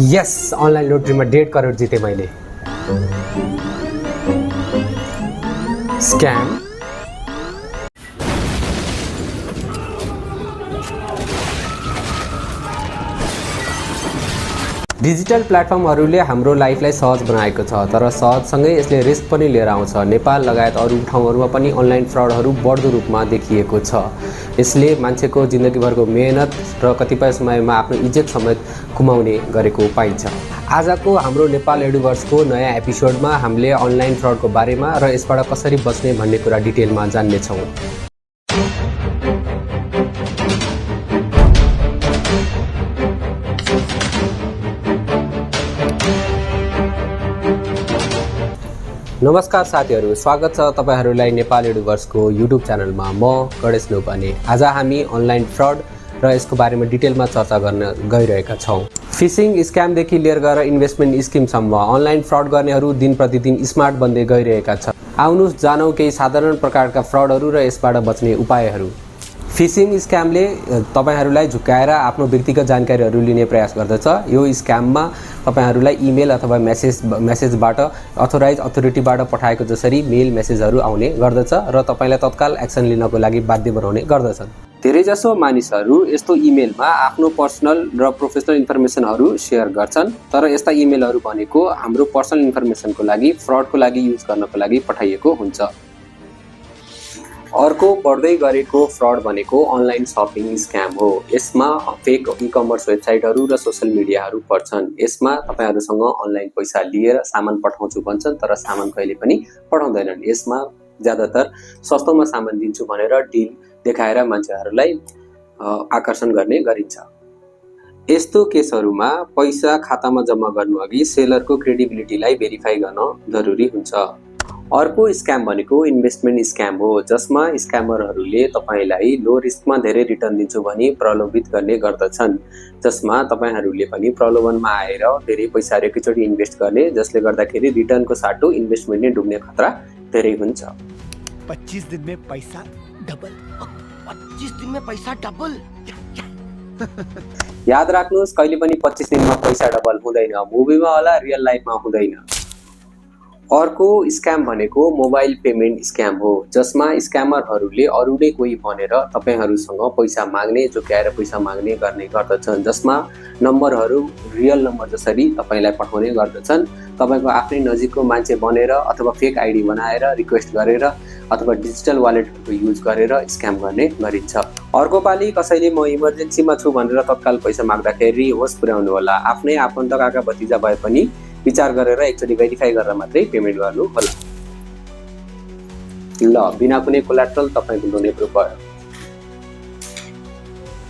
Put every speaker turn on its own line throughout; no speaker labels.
यस, online लोटरीमा 1.5 crore जिते मैले। Scam. Digital प्लेटफर्महरूले हाम्रो लाइफलाई सहज बनाएको छ, तर सहजसँगै यसले रिस्क पनि लिएर आउँछ। नेपाल लगायत अरू ठाउँहरूमा पनि अनलाइन फ्रडहरू बढ्दो रूपमा देखिएको छ। यसले मान्छेको जिन्दगीभरको मेहनत र कतिपय समयमा आफ्नो इज्जत समेत गुमाउने गरेको पाइन्छ। आजको हाम्रो नेपाल एडुभर्सको नयाँ एपिसोडमा हामीले अनलाइन फ्रडको बारेमा र यसबाट कसरी बच्ने भन्ने कुरा डिटेलमा जान्नेछौँ। नमस्कार साथीहरू, स्वागत छ तपाईहरूलाई नेपाल एडुभर्सको युट्युब च्यानलमा। म गणेश नौपाने। आज हामी अनलाइन फ्रड र यसको बारेमा डिटेलमा चर्चा गर्न गइरहेका छौँ। फिसिङ स्क्यामदेखि लिएर गएर इन्भेस्टमेन्ट स्किमसम्म अनलाइन फ्रड गर्नेहरू दिन प्रतिदिन स्मार्ट बन्दै गइरहेका छन्। आउनुहोस् जानौँ केही साधारण प्रकारका फ्रडहरू र यसबाट बच्ने उपायहरू। फिसिङ स्क्यामले तपाईहरूलाई झुक्काएर आफ्नो व्यक्तिगत जानकारीहरू लिने प्रयास गर्दछ। यो स्क्याममा तपाईहरूलाई इमेल अथवा मेसेजबाट अथोराइज अथोरिटीबाट पठाएको जसरी मेल मेसेजहरू आउने गर्दछ र तपाईँलाई तत्काल एक्सन लिनको लागि बाध्य बनाउने गर्दछन्। धेरैजसो मानिसहरू यस्तो इमेलमा आफ्नो पर्सनल र प्रोफेसनल इन्फर्मेसनहरू सेयर गर्छन्, तर यस्ता इमेलहरू भनेको हाम्रो पर्सनल इन्फर्मेसनको लागि, फ्रडको लागि युज गर्नको लागि पठाइएको हुन्छ। अर्को बढ्दै गरेको फ्रड भनेको अनलाइन सपिङ स्क्याम हो। यसमा फेक ई-कमर्स वेबसाइटहरू र सोसल मिडियाहरू पर्छन्। यसमा तपाईहरूसँग अनलाइन पैसा लिएर सामान पठाउँछु भन्छन्, तर सामान कहिले पनि पठाउँदैनन्। यसमा ज्यादातर सस्तोमा सामान दिन्छु भनेर डिल देखाएर मान्छेहरूलाई आकर्षण गर्ने गरिन्छ। यस्तो केसहरूमा पैसा खातामा जम्मा गर्नु अघि सेलरको क्रेडिबिलिटीलाई भेरिफाई गर्न जरुरी हुन्छ। अर्को स्क्याम भनेको इन्भेस्टमेन्ट स्क्याम हो, जसमा स्क्यामरहरूले तपाईलाई लो रिस्कमा धेरै रिटर्न दिन्छु भनी प्रलोभित गर्ने गर्दछन्। जसमा तपाईहरूले पनि प्रलोभनमा आएर धेरै पैसाहरू एकैचोटि इन्भेस्ट गर्ने, जसले गर्दाखेरि रिटर्नको साटो इन्भेस्टमेन्ट नै डुब्ने खतरा धेरै हुन्छ।
25 दिन में पैसा डबल। 25 दिन में पैसा डबल।
याद राख्नुहोस्, कहिले पनि 25 दिनमा पैसा डबल हुँदैन। मुभीमा होला, रियल लाइफमा हुँदैन। अर्को स्क्याम भनेको मोबाइल पेमेन्ट स्क्याम हो, जसमा स्क्यामरहरूले अरू नै कोही भनेर तपाईहरूसँग पैसा माग्ने, झुक्याएर पैसा माग्ने गर्ने गर्दछन्। जसमा नम्बरहरू रियल नम्बर जसरी तपाईलाई पठाउने गर्दछन्। तपाईको आफ्नै नजिकको मान्छे बनेर अथवा फेक आइडी बनाएर रिक्वेस्ट गरेर अथवा डिजिटल वालेटको युज गरेर स्क्याम गर्ने गरिन्छ। अर्को पालि कसैले म इमर्जेन्सीमा छु भनेर तत्काल पैसा माग्दाखेरि होस पुर्याउनु होला। आफ्नै आफन्त काका भतिजा भए पनि विचार गरेर एकचोटि भेरिफाई गरेर मात्रै पेमेन्ट गर्नु होला। ल, बिना कुनै कोलाट्रल तपाईको लोन एप्रुभ भयो।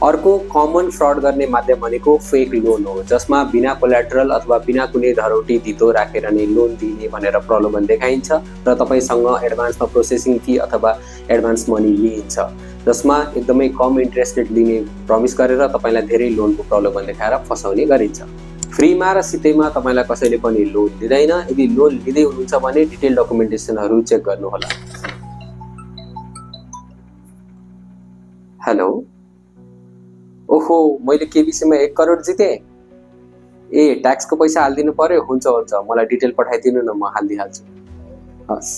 अर्को कमन फ्रड गर्ने माध्यम भनेको फेक लोन हो, जसमा बिना कोलाट्रल अथवा बिना कुनै धरोटी धितो राखेर नै लोन दिने भनेर प्रलोभन देखाइन्छ र तपाईसँग एडभान्समा प्रोसेसिङ फी अथवा एडभान्स मनी लिइन्छ। जसमा एकदमै कम इन्ट्रेस्ट रेट लिने प्रमिस गरेर तपाईलाई धेरै लोनको प्रलोभन देखाएर फसाउने गरिन्छ। फ्रीमा र सिधैमा तपाईलाई कसैले पनि लोन दिँदैन। यदि लोन लिँदै हुनुहुन्छ भने डिटेल डकुमेन्टेसनहरू चेक गर्नुहोला। हेलो, ओहो, मैले केबीसीमा 1 करोड जिते। ए, ट्याक्सको पैसा हालिदिनु पर्यो? हुन्छ हुन्छ, मलाई डिटेल पठाइदिनु न, म हालिदिइहाल्छु। हस्।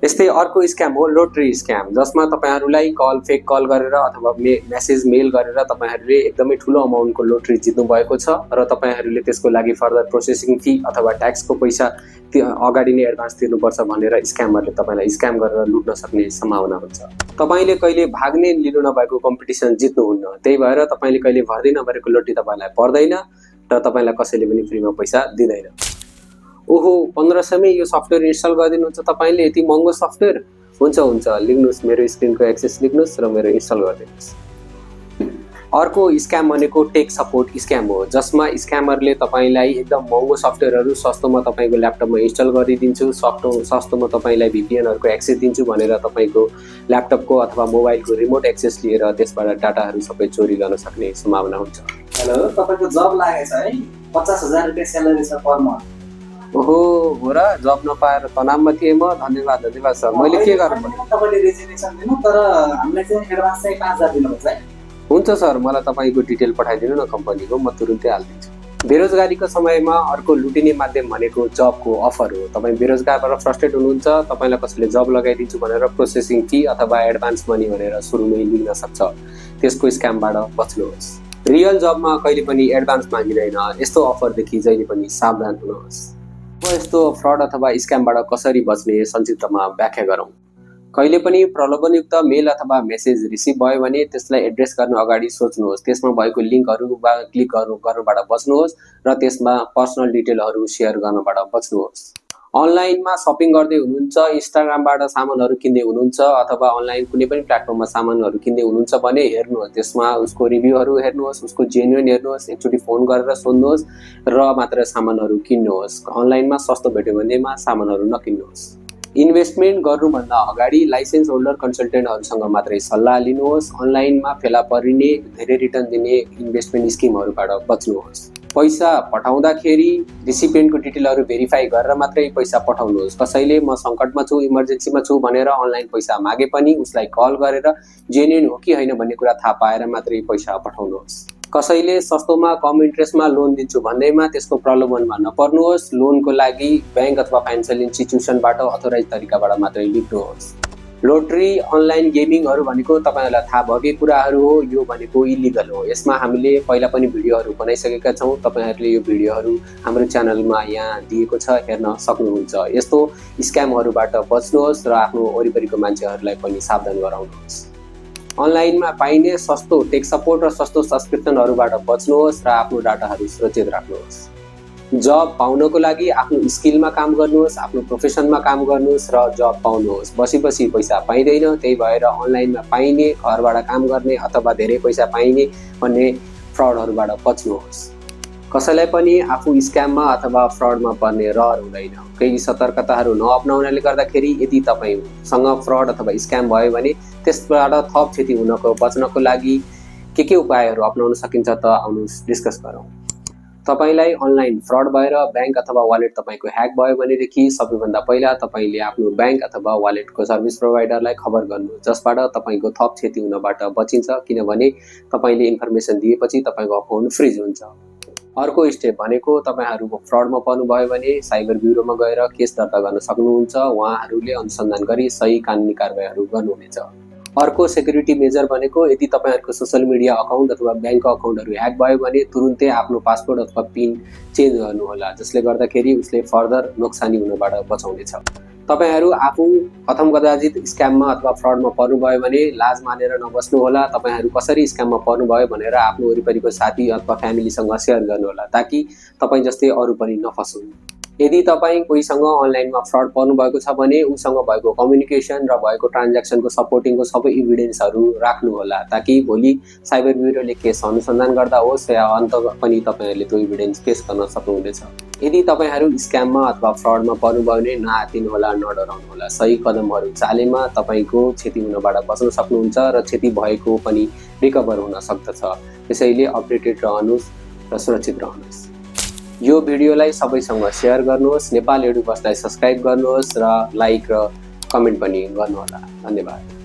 यस्तै अर्को स्क्याम हो लोटरी स्क्याम, जसमा तपाईहरूलाई फेक कल गरेर अथवा मेसेज मेल गरेर तपाईहरूले एकदमै ठुलो अमाउन्टको लोटरी जित्नु भएको छ र तपाईहरूले त्यसको लागि फर्दर प्रोसेसिङ फी अथवा ट्याक्सको पैसा अगाडि नै एडभान्स तिर्नुपर्छ भनेर स्क्यामरले तपाईलाई स्क्याम गरेर लुट्न सक्ने सम्भावना हुन्छ। तपाईले कहिले भाग्ने लिनु नभएको कम्पिटिसन जित्नुहुन्न, त्यही भएर तपाईले कहिले भर्दै नभएको लोटरी तपाईलाई पर्दैन र तपाईलाई कसैले पनि फ्रीमा पैसा दिँदैन। ओहो, 1500 मै यो सफ्टवेयर इन्स्टल गरिदिनुहुन्छ तपाईले? यति महँगो सफ्टवेयर? हुन्छ हुन्छ, लिनुहोस्, मेरो स्क्रिनको एक्सेस लिनुहोस् र मेरो इन्स्टल गरिदिनुहोस्। अर्को स्क्याम भनेको टेक सपोर्ट स्क्याम हो, जसमा स्क्यामरले तपाईलाई एकदम महँगो सफ्टवेयरहरू सस्तोमा तपाईको ल्यापटपमा इन्स्टल गरिदिन्छु, सस्तोमा तपाईलाई VPNहरूको एक्सेस दिन्छु भनेर तपाईको ल्यापटपको अथवा मोबाइलको रिमोट एक्सेस लिएर त्यसबाट डाटाहरू सबै चोरी गर्न सक्ने सम्भावना हुन्छ।
हेलो, तपाईको जब लागेछ है? 50,000 रुपैयाँ स्यालेरी छ पर मन्थ।
ओहो, हो र? जब नपाएर तनावमा थिएँ म। धन्यवाद सर। मैले के गर्नु पर्यो?
तपाईले रेजिग्नेसन दिनु, तर हामीलाई चाहिँ एडभान्स चाहिँ 5,000 दिनुपर्छ है।
हुन्छ सर, मलाई तपाईको डिटेल पठाइदिनु न कम्पनीको, म तुरुन्तै हालिदिन्छु। बेरोजगारीको समयमा अर्को लुटिने माध्यम भनेको जबको अफर हो। तपाईँ बेरोजगारबाट फ्रस्ट्रेट हुनुहुन्छ, तपाईँलाई कसैले जब लगाइदिन्छु भनेर प्रोसेसिङ फी अथवा एडभान्स मनी भनेर सुरुमै लिन सक्छ। त्यसको स्क्यामबाट बच्नुहोस्। रियल जबमा कहिले पनि एडभान्स मागिँदैन। यस्तो अफरदेखि जहिले पनि सावधान हुनुहोस्। अब यस्तो फ्रड अथवा स्क्यामबाट कसरी बच्ने संक्षिप्तमा व्याख्या गरौँ। कहिले पनि प्रलोभनयुक्त मेल अथवा मेसेज रिसिभ भयो भने त्यसलाई एड्रेस गर्न अगाडि सोच्नुहोस्। त्यसमा भएको लिङ्कहरूमा क्लिक गर्नुबाट बच्नुहोस् र त्यसमा पर्सनल डिटेलहरू सेयर गर्नबाट बच्नुहोस्। अनलाइनमा सपिङ गर्दै हुनुहुन्छ, इन्स्टाग्रामबाट सामानहरू किन्दै हुनुहुन्छ अथवा अनलाइन कुनै पनि प्लेटफर्ममा सामानहरू किन्दै हुनुहुन्छ भने हेर्नुहोस्, त्यसमा उसको रिभ्यूहरू हेर्नुहोस्, उसको जेन्युन हेर्नुहोस्, एकचोटि फोन गरेर सोध्नुहोस् र मात्र सामानहरू किन्नुहोस्। अनलाइनमा सस्तो भेट्यो भनेमा सामानहरू नकिन्नुहोस्। इन्भेस्टमेन्ट गर्नुभन्दा अगाडि लाइसेन्स होल्डर कन्सल्टेन्टहरूसँग मात्रै सल्लाह लिनुहोस्। अनलाइनमा फेला परिने धेरै रिटर्न दिने इन्भेस्टमेन्ट स्किमहरूबाट बच्नुहोस्। पैसा पठाउँदाखेरि रिसिपिएन्टको डिटेलहरू भेरिफाई गरेर मात्रै पैसा पठाउनुहोस्। कसैले म सङ्कटमा छु, इमर्जेन्सीमा छु भनेर अनलाइन पैसा मागे पनि उसलाई कल गरेर जेन्युन हो कि होइन भन्ने कुरा थाहा पाएर मात्रै पैसा पठाउनुहोस्। कसैले सस्तोमा कम इन्ट्रेस्टमा लोन दिन्छु भन्दैमा त्यसको प्रलोभनमा नपर्नुहोस्। लोनको लागि ब्याङ्क अथवा फाइनेन्सियल इन्स्टिट्युसनबाट अथोराइज तरिकाबाट मात्रै लिनुहोस्। लोटरी, अनलाइन गेमिङहरू भनेको तपाईँहरूलाई थाहा भएकै कुराहरू हो। यो भनेको इलिगल हो। यसमा हामीले पहिला पनि भिडियोहरू बनाइसकेका छौँ। तपाईँहरूले यो भिडियोहरू हाम्रो च्यानलमा यहाँ दिएको छ, हेर्न सक्नुहुन्छ। यस्तो स्क्यामहरूबाट बच्नुहोस् र आफ्नो वरिपरिको मान्छेहरूलाई पनि सावधान गराउनुहोस्। अनलाइनमा पाइने सस्तो टेक सपोर्ट र सस्तो सब्सक्रिप्सनहरूबाट बच्नुहोस् र आफ्नो डाटाहरू सुरक्षित राख्नुहोस्। जब पाउनको लागि आफ्नो स्किलमा काम गर्नुहोस्, आफ्नो प्रोफेसनमा काम गर्नुहोस् र जब पाउनुहोस्। बसी पैसा पाइँदैन, त्यही भएर अनलाइनमा पाइने, घरबाट काम गर्ने अथवा धेरै पैसा पाइने भन्ने फ्रडहरूबाट बच्नुहोस्। कसैलाई पनि आफू स्क्याममा अथवा फ्रडमा पर्ने रहर हुँदैन। केही सतर्कताहरू नअप्नाउनाले गर्दाखेरि यदि तपाईँसँग फ्रड अथवा स्क्याम भयो भने त्यसबाट थप क्षति हुनको बच्नको लागि के उपायहरू अप्नाउन सकिन्छ त आउनुहोस् डिस्कस गरौँ। तपाईँलाई अनलाइन फ्रड भएर ब्याङ्क अथवा वालेट तपाईँको ह्याक भयो भनेदेखि सबैभन्दा पहिला तपाईँले आफ्नो ब्याङ्क अथवा वालेटको सर्भिस प्रोभाइडरलाई खबर गर्नु, जसबाट तपाईँको थप क्षति हुनबाट बचिन्छ। किनभने तपाईँले इन्फर्मेसन दिएपछि तपाईँको अकाउन्ट फ्रिज हुन्छ। अर्को स्टेप भनेको तपाईँहरूको फ्रडमा पर्नुभयो भने साइबर ब्युरोमा गएर केस दर्ता गर्न सक्नुहुन्छ। उहाँहरूले अनुसन्धान गरी सही कानुनी कारबाहीहरू गर्नुहुनेछ। अर्को सेक्युरिटी मेजर भनेको यदि तपाईँहरूको सोसियल मिडिया अकाउन्ट अथवा ब्याङ्क अकाउन्टहरू ह्याक भयो भने तुरुन्तै आफ्नो पासवर्ड अथवा पिन चेन्ज गर्नुहोला, जसले गर्दाखेरि उसले फर्दर नोक्सानी हुनबाट बचाउनेछ। तपाईँहरू आफू प्रथम कदाचित स्क्याममा अथवा फ्रडमा पर्नुभयो भने लाज मानेर नबस्नुहोला। तपाईँहरू कसरी स्क्याममा पर्नुभयो भनेर आफ्नो वरिपरिको साथी अथवा फ्यामिलीसँग सेयर गर्नुहोला, ताकि तपाईँ जस्तै अरू पनि नफसुन्। यदि तपाईँ कोहीसँग अनलाइनमा फ्रड पर्नुभएको छ भने उसँग भएको कम्युनिकेसन र भएको ट्रान्ज्याक्सनको सपोर्टिङको सबै इभिडेन्सहरू राख्नुहोला, ताकि भोलि साइबर ब्युरोले केस अनुसन्धान गर्दा होस् या अन्त पनि तपाईँहरूले त्यो इभिडेन्स पेश गर्न सक्नुहुनेछ। यदि तपाईँहरू स्क्याममा अथवा फ्रडमा पर्नुभयो भने नआत्तिनुहोला, नडराउनुहोला। सही कदमहरू चालेमा तपाईँको क्षति हुनबाट बच्न सक्नुहुन्छ र क्षति भएको पनि रिकभर हुन सक्दछ। त्यसैले अपडेटेड रहनुहोस् र सुरक्षित रहनुहोस्। यो भिडियोलाई सबैसँग सेयर गर्नुहोस्। नेपाल एडुबसलाई सब्सक्राइब गर्नुहोस् र लाइक र कमेन्ट पनि गर्नुहोला। धन्यवाद।